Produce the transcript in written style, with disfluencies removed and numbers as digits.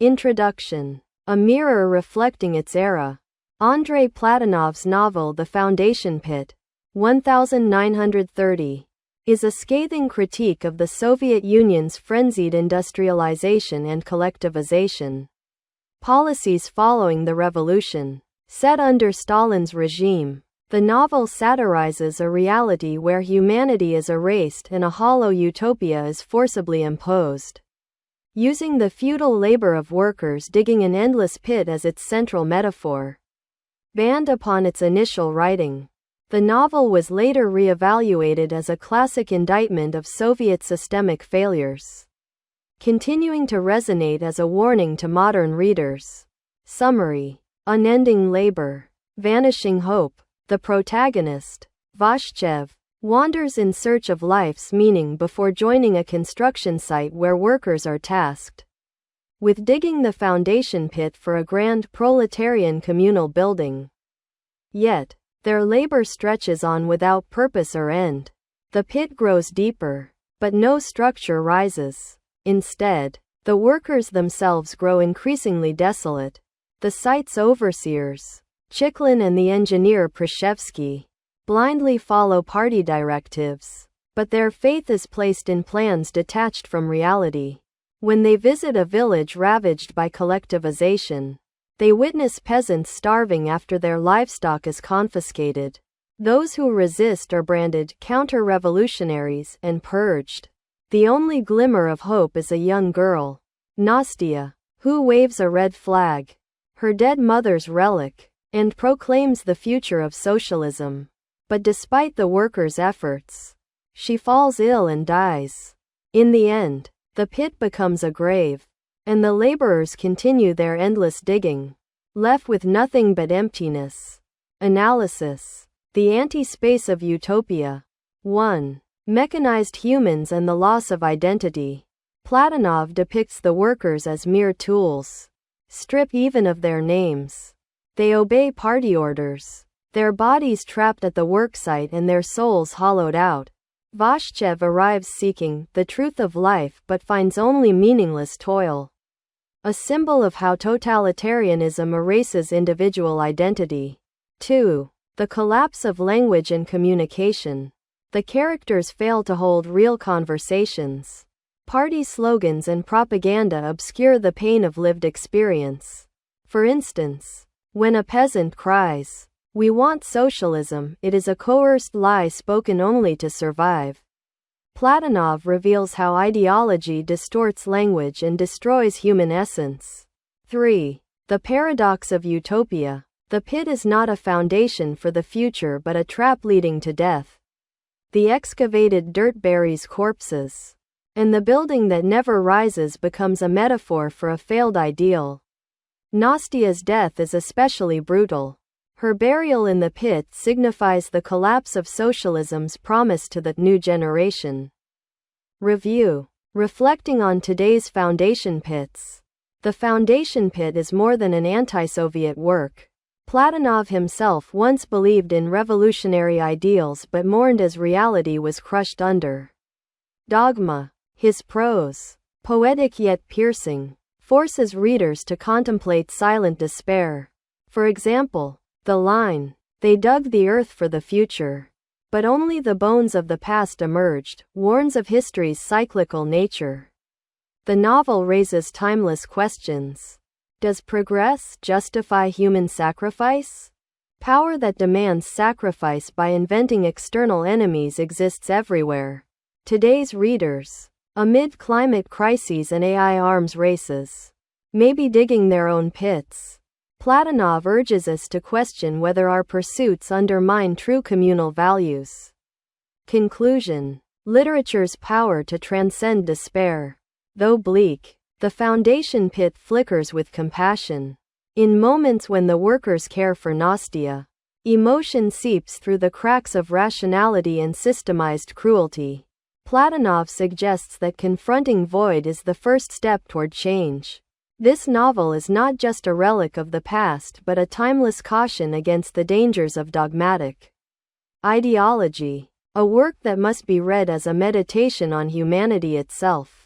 Introduction. A mirror reflecting its era. Andrei Platonov's novel The Foundation Pit, 1930, is a scathing critique of the Soviet Union's frenzied industrialization and collectivization policies following the revolution. Set under Stalin's regime, the novel satirizes a reality where humanity is erased and a hollow utopia is forcibly imposed. Using the feudal labor of workers digging an endless pit as its central metaphor. Banned upon its initial writing, the novel was later re-evaluated as a classic indictment of Soviet systemic failures, continuing to resonate as a warning to modern readers. Summary. Unending labor. Vanishing hope. The protagonist, Vashchev, wanders in search of life's meaning before joining a construction site where workers are tasked with digging the foundation pit for a grand proletarian communal building. Yet, their labor stretches on without purpose or end. The pit grows deeper, but no structure rises. Instead, the workers themselves grow increasingly desolate. The site's overseers, Chiklin and the engineer Prashevsky, blindly follow party directives, but their faith is placed in plans detached from reality. When they visit a village ravaged by collectivization, they witness peasants starving after their livestock is confiscated. Those who resist are branded counter-revolutionaries and purged. The only glimmer of hope is a young girl, Nastya, who waves a red flag, her dead mother's relic, and proclaims the future of socialism. But despite the workers' efforts, she falls ill and dies. In the end, the pit becomes a grave, and the laborers continue their endless digging, left with nothing but emptiness. Analysis. The anti-space of utopia. 1. Mechanized humans and the loss of identity. Platonov depicts the workers as mere tools, stripped even of their names. They obey party orders, their bodies trapped at the worksite and their souls hollowed out. Vashchev arrives seeking the truth of life but finds only meaningless toil. A symbol of how totalitarianism erases individual identity. 2. The collapse of language and communication. The characters fail to hold real conversations. Party slogans and propaganda obscure the pain of lived experience. For instance, when a peasant cries, "We want socialism," it is a coerced lie spoken only to survive. Platonov reveals how ideology distorts language and destroys human essence. 3. The paradox of utopia. The pit is not a foundation for the future but a trap leading to death. The excavated dirt buries corpses, and the building that never rises becomes a metaphor for a failed ideal. Nastya's death is especially brutal. Her burial in the pit signifies the collapse of socialism's promise to the new generation. Review. Reflecting on today's foundation pits. The Foundation Pit is more than an anti-Soviet work. Platonov himself once believed in revolutionary ideals but mourned as reality was crushed under dogma. His prose, poetic yet piercing, forces readers to contemplate silent despair. For example, the line, "They dug the earth for the future, but only the bones of the past emerged," warns of history's cyclical nature. The novel raises timeless questions. Does progress justify human sacrifice? Power that demands sacrifice by inventing external enemies exists everywhere. Today's readers, amid climate crises and AI arms races, may be digging their own pits. Platonov urges us to question whether our pursuits undermine true communal values. Conclusion. Literature's power to transcend despair. Though bleak, the foundation pit flickers with compassion. In moments when the workers care for Nastya, emotion seeps through the cracks of rationality and systemized cruelty. Platonov suggests that confronting void is the first step toward change. This novel is not just a relic of the past but a timeless caution against the dangers of dogmatic ideology, a work that must be read as a meditation on humanity itself.